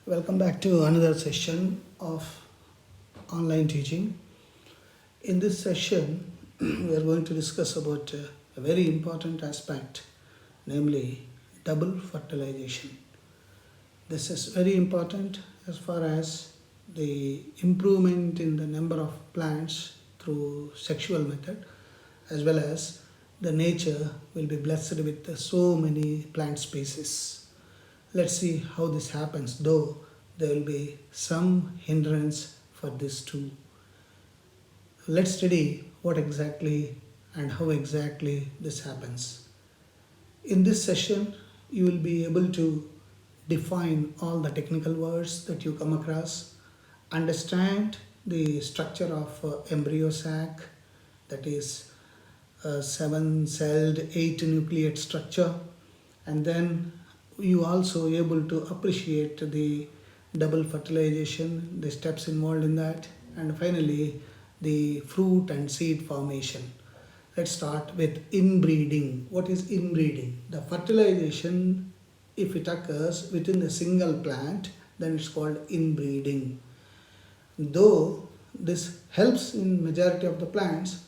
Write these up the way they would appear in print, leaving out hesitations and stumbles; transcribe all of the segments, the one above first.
Welcome back to another session of online teaching. In this session, we are going to discuss about a very important aspect, namely double fertilization. This is very important as far as the improvement in the number of plants through sexual method, as well as the nature will be blessed with so many plant species. Let's see how this happens, though there will be some hindrance for this too. Let's study what exactly and how exactly this happens. In this session, you will be able to define all the technical words that you come across, understand the structure of embryo sac, that is a 7-celled 8-nucleate structure, and then you also able to appreciate the double fertilization, the steps involved in that, and finally the fruit and seed formation. Let's start with inbreeding. What is inbreeding? The fertilization, if it occurs within a single plant, then it's called inbreeding. Though this helps in majority of the plants,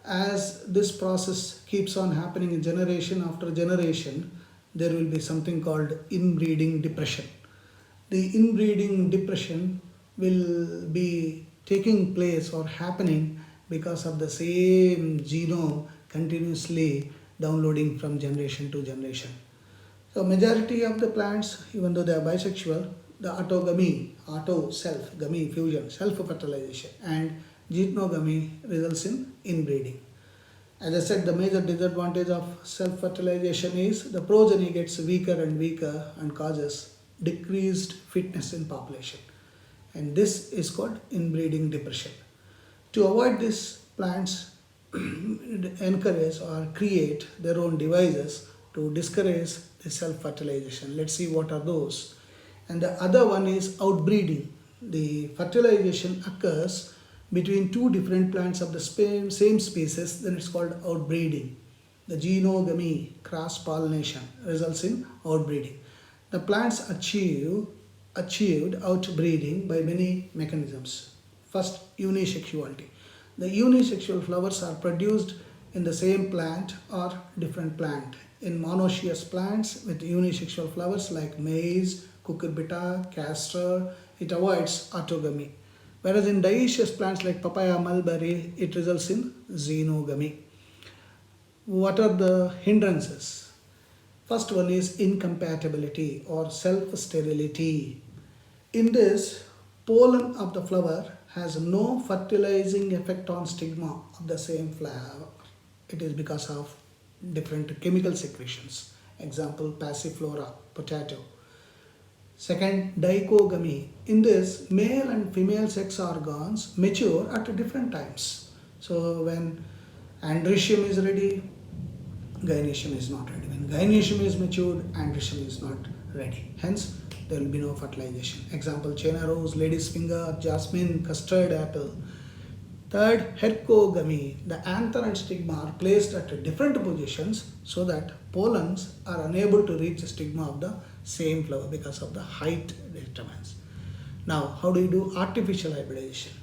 as this process keeps on happening in generation after generation, there will be something called inbreeding depression. The inbreeding depression will be taking place or happening because of the same genome continuously downloading from generation to generation. So majority of the plants, even though they are bisexual, the autogamy, auto self, gamy fusion, self-fertilization, and geitonogamy results in inbreeding. As I said, the major disadvantage of self-fertilization is the progeny gets weaker and weaker and causes decreased fitness in population. And this is called inbreeding depression. To avoid this, plants encourage or create their own devices to discourage the self-fertilization. Let's see what are those. And the other one is outbreeding. The fertilization occurs between two different plants of the same species, then it's called outbreeding. The genogamy, cross-pollination, results in outbreeding. The plants achieved outbreeding by many mechanisms. First, unisexuality. The unisexual flowers are produced in the same plant or different plant. In monoecious plants with unisexual flowers like maize, cucurbita, castor, it avoids autogamy. Whereas in dioecious plants like papaya, mulberry, it results in xenogamy. What are the hindrances? First one is incompatibility or self-sterility. In this, pollen of the flower has no fertilizing effect on stigma of the same flower. It is because of different chemical secretions. Example, passiflora, potato. Second, dichogamy. In this, male and female sex organs mature at different times. So when androecium is ready, gynoecium is not ready. When gynoecium is matured, androecium is not ready. Hence, there will be no fertilization. Example, China rose, lady's finger, jasmine, custard apple. Third, hercogamy. The anther and stigma are placed at different positions so that pollens are unable to reach the stigma of the same flower because of the height determines. Now, how do you do artificial hybridization?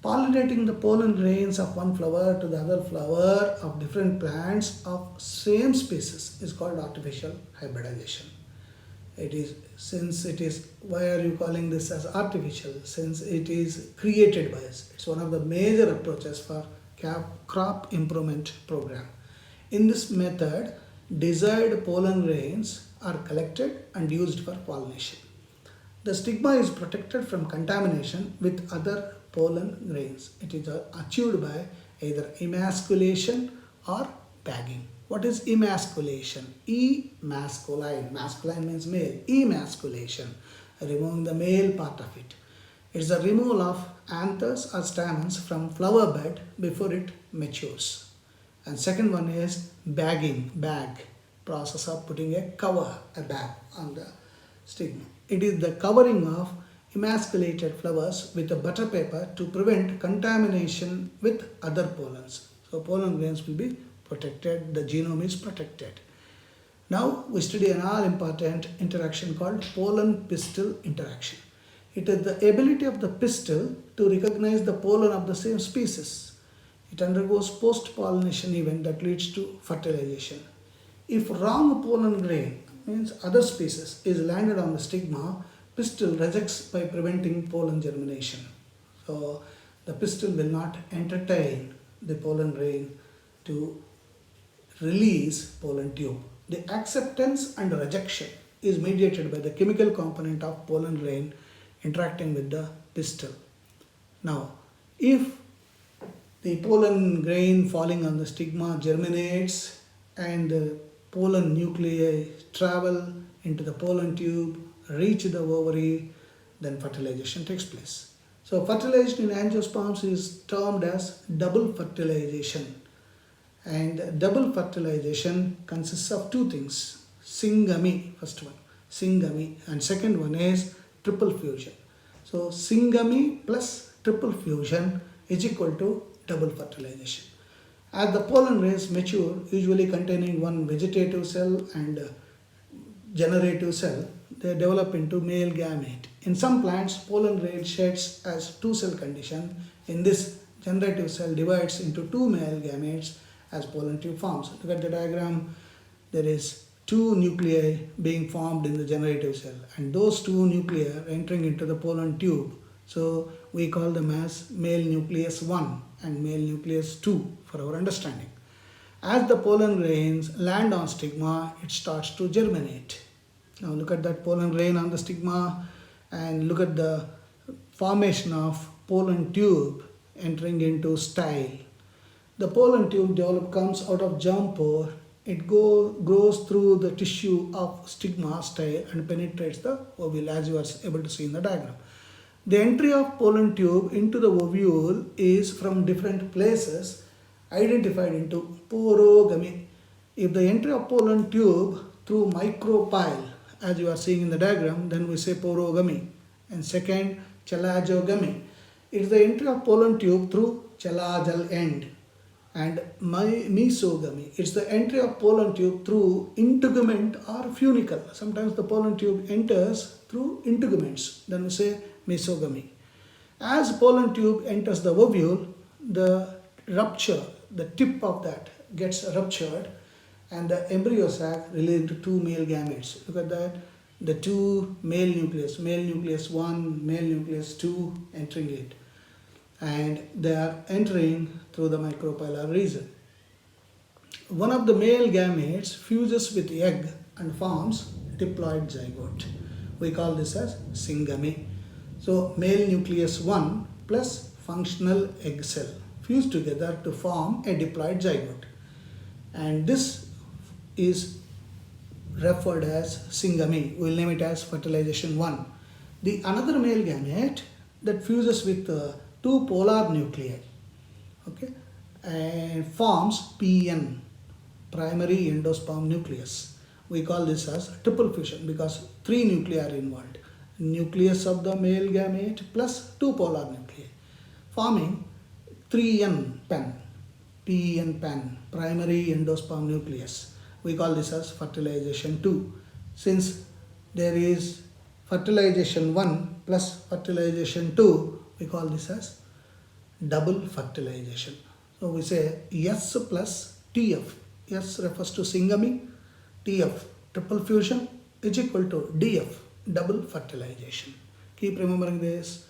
Pollinating the pollen grains of one flower to the other flower of different plants of same species is called artificial hybridization. Why are you calling this as artificial? Since it is created by us. It's one of the major approaches for crop improvement program. In this method, desired pollen grains are collected and used for pollination. The stigma is protected from contamination with other pollen grains. It is achieved by either emasculation or bagging. What is emasculation? Masculine means male. Emasculation, removing the male part of it. It's the removal of anthers or stamens from flower bed before it matures. And second one is bagging, process of putting a bag on the stigma. It is the covering of emasculated flowers with a butter paper to prevent contamination with other pollens. So pollen grains will be protected, the genome is protected. Now we study an all-important interaction called pollen-pistil interaction. It is the ability of the pistil to recognize the pollen of the same species. It undergoes post-pollination event that leads to fertilization. If wrong pollen grain, means other species, is landed on the stigma, pistil rejects by preventing pollen germination. So the pistil will not entertain the pollen grain to release pollen tube. The acceptance and rejection is mediated by the chemical component of pollen grain interacting with the pistil. Now, if the pollen grain falling on the stigma germinates and the pollen nuclei travel into the pollen tube, reach the ovary, then fertilization takes place. So fertilization in angiosperms is termed as double fertilization. And double fertilization consists of two things. Syngamy, first one, syngamy, and second one is triple fusion. So syngamy plus triple fusion is equal to double fertilization. As the pollen rays mature, usually containing one vegetative cell and generative cell, they develop into male gamete. In some plants, pollen grain sheds as two-cell condition. In this, generative cell divides into two male gametes as pollen tube forms. Look at the diagram. There is two nuclei being formed in the generative cell, and those two nuclei are entering into the pollen tube. So we call them as male nucleus 1 and male nucleus 2 for our understanding. As the pollen grains land on stigma, it starts to germinate. Now look at that pollen grain on the stigma and look at the formation of pollen tube entering into style. The pollen tube comes out of germ pore. It grows through the tissue of stigma style and penetrates the ovule, as you are able to see in the diagram. The entry of pollen tube into the ovule is from different places identified into porogamy. If the entry of pollen tube through micropyle, as you are seeing in the diagram, then we say porogamy. And second, chelagogamy. It is the entry of pollen tube through chelagal end. And mesogamy, it's the entry of pollen tube through integument or funicle. Sometimes the pollen tube enters through integuments, then we say mesogamy. As pollen tube enters the ovule, the rupture, the tip of that gets ruptured and the embryo sac released into two male gametes. Look at that, the two male nucleus 1, male nucleus 2 entering it. And they are entering through the micropylar region. One of the male gametes fuses with egg and forms diploid zygote. We call this as syngamy. So male nucleus 1 plus functional egg cell fuse together to form a diploid zygote. And this is referred as syngamy. We will name it as fertilization 1. The another male gamete that fuses with two polar nuclei, okay, and forms PN, primary endosperm nucleus. We call this as triple fusion because three nuclei are involved. Nucleus of the male gamete plus two polar nuclei, forming 3N pen, PN pen, primary endosperm nucleus. We call this as fertilization 2. Since there is fertilization 1 plus fertilization 2, we call this as double fertilization. So we say S plus TF. S refers to syngamy, TF triple fusion is equal to DF double fertilization. Keep remembering this.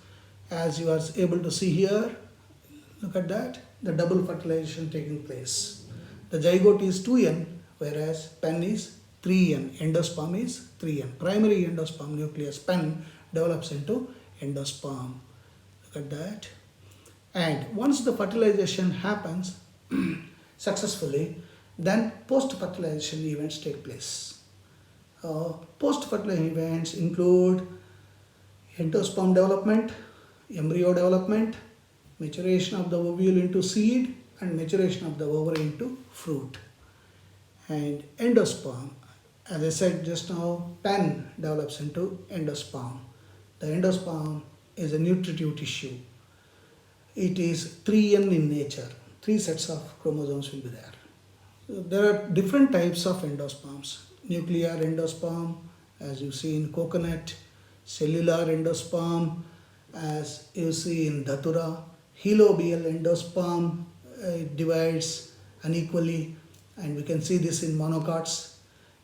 As you are able to see here, look at that, the double fertilization taking place. The zygote is 2N whereas pen is 3N, endosperm is 3N. Primary endosperm nucleus pen develops into endosperm. Look at that. And once the fertilization happens successfully, then post-fertilization events take place. Post-fertilization events include endosperm development, embryo development, maturation of the ovule into seed, and maturation of the ovary into fruit. And endosperm, as I said just now, pen develops into endosperm. The endosperm is a nutritive tissue. It is 3N in nature. 3 sets of chromosomes will be there. So there are different types of endosperms. nuclear endosperm, as you see in coconut, cellular endosperm, as you see in datura, helobial endosperm, it divides unequally, and we can see this in monocots.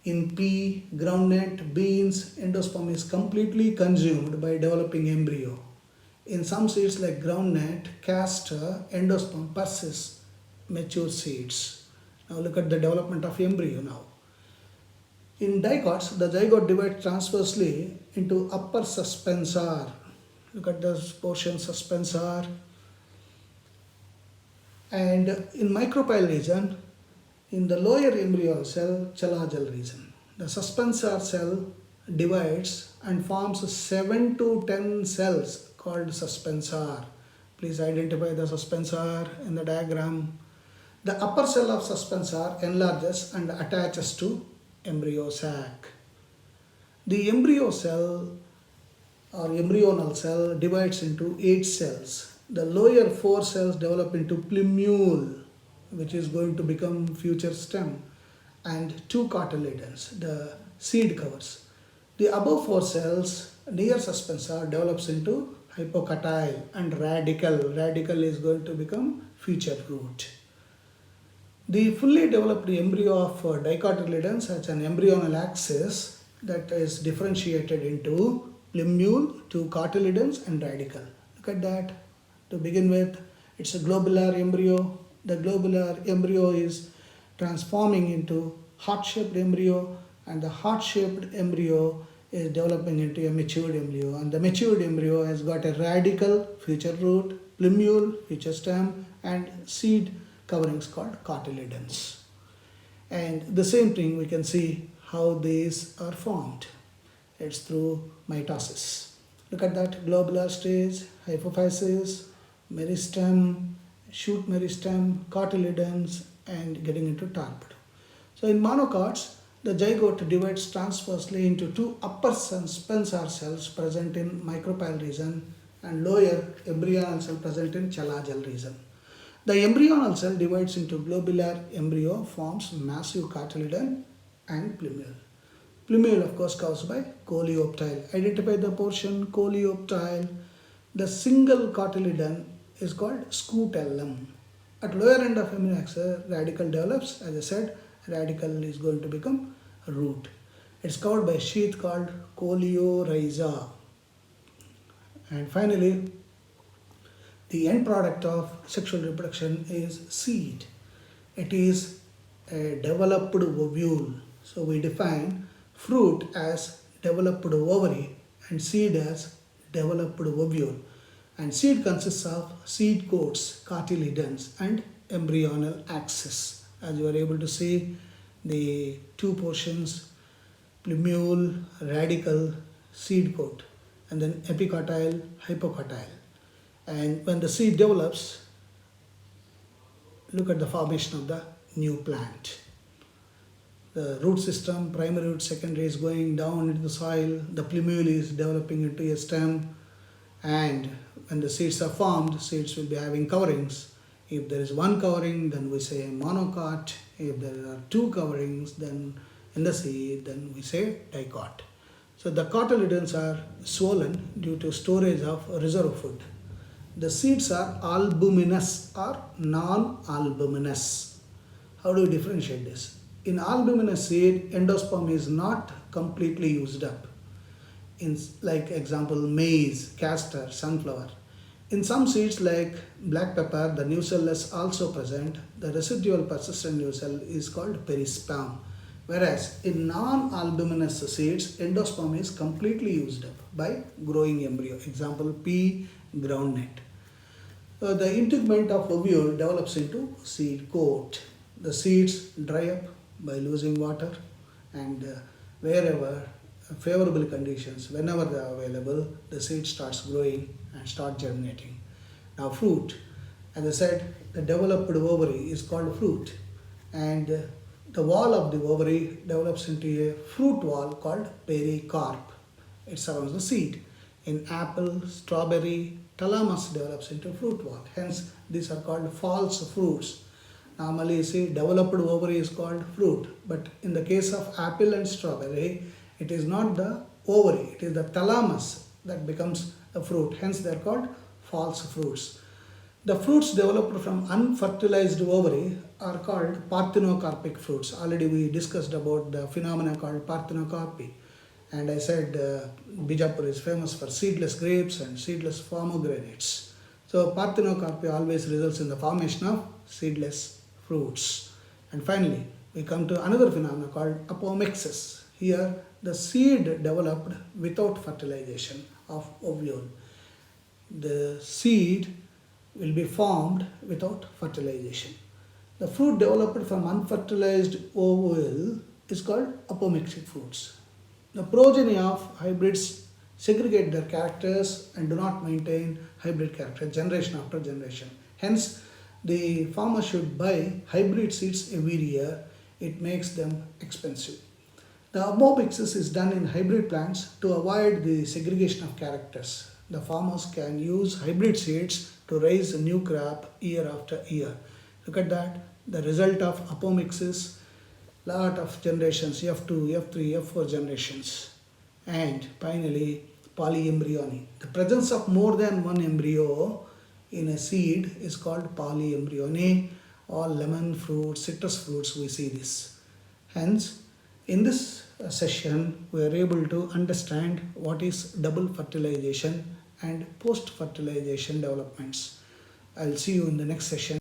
In pea, groundnut, beans, endosperm is completely consumed by developing embryo. In some seeds like groundnut, castor, endosperm persists mature seeds. Now look at the development of embryo now. In dicots, the zygote divides transversely into upper suspensor. Look at this portion, suspensor. And in micropyle region, in the lower embryo cell, chelagel region, the suspensor cell divides and forms 7 to 10 cells called suspensor. Please identify the suspensor in the diagram. The upper cell of suspensor enlarges and attaches to embryo sac. The embryo cell or embryonal cell divides into 8 cells. The lower 4 cells develop into plumule, which is going to become future stem, and 2 cotyledons, the seed covers. The above 4 cells near suspensor develops into hypocotyle and radicle. Radicle is going to become future root. The fully developed embryo of dicotyledons has an embryonal axis that is differentiated into plumule, 2 cotyledons and radicle. Look at that. To begin with, it's a globular embryo. The globular embryo is transforming into heart-shaped embryo, and the heart-shaped embryo is developing into a matured embryo, and the matured embryo has got a radicle, future root, plumule, future stem, and seed coverings called cotyledons. And the same thing we can see how these are formed. It's through mitosis. Look at that globular stage, hypophysis, meristem, shoot meristem, cotyledons, and getting into torpedo. So in monocots, the zygote divides transversely into 2 upper suspensor cells present in micropyle region and lower embryonal cell present in chelagel region. The embryonal cell divides into globular embryo, forms massive cotyledon and plumule. Plumule, of course, caused by coleoptile. Identify the portion, coleoptile. The single cotyledon is called scutellum. At lower end of amino axis, radicle develops. As I said, radicle is going to become root. It's covered by a sheath called coleorhiza. And finally, the end product of sexual reproduction is seed. It is a developed ovule. So we define fruit as developed ovary and seed as developed ovule. And seed consists of seed coats, cotyledons, and embryonal axis. As you are able to see, the 2 portions, plumule, radicle, seed coat, and then epicotyle, hypocotyle. And when the seed develops, look at the formation of the new plant. The root system, primary root, secondary is going down into the soil. The plumule is developing into a stem. And when the seeds are formed, seeds will be having coverings. If there is 1 covering, then we say monocot. If there are 2 coverings, then in the seed, then we say dicot. So the cotyledons are swollen due to storage of reserve food. The seeds are albuminous or non-albuminous. How do we differentiate this? In albuminous seed, endosperm is not completely used up. In like example, maize, castor, sunflower. In some seeds like black pepper, the new cell is also present. The residual persistent new cell is called perisperm. Whereas in non-albuminous seeds, endosperm is completely used up by growing embryo. Example, pea, groundnut. The integument of ovule develops into seed coat. The seeds dry up by losing water, and wherever favorable conditions, whenever they are available, the seed starts growing and start germinating. Now fruit, as I said, the developed ovary is called fruit, and the wall of the ovary develops into a fruit wall called pericarp. It surrounds the seed. In apple, strawberry, thalamus develops into fruit wall. Hence, these are called false fruits. Normally, you see, developed ovary is called fruit, but in the case of apple and strawberry, it is not the ovary, it is the thalamus that becomes a fruit. Hence, they are called false fruits. The fruits developed from unfertilized ovary are called parthenocarpic fruits. Already we discussed about the phenomena called parthenocarpy. And I said Bijapur is famous for seedless grapes and seedless pomegranates. So parthenocarpy always results in the formation of seedless fruits. And finally, we come to another phenomenon called apomixis. Here, the seed developed without fertilization of ovule. The seed will be formed without fertilization. The fruit developed from unfertilized ovule is called apomixic fruits. The progeny of hybrids segregate their characters and do not maintain hybrid character generation after generation. Hence, the farmer should buy hybrid seeds every year. It makes them expensive. The apomixis is done in hybrid plants to avoid the segregation of characters. The farmers can use hybrid seeds to raise a new crop year after year. Look at that. The result of apomixis, lot of generations, F2, F3, F4 generations. And finally, polyembryony. The presence of more than one embryo in a seed is called polyembryony. All lemon fruits, citrus fruits, we see this. Hence, in this session, we are able to understand what is double fertilization and post-fertilization developments. I'll see you in the next session.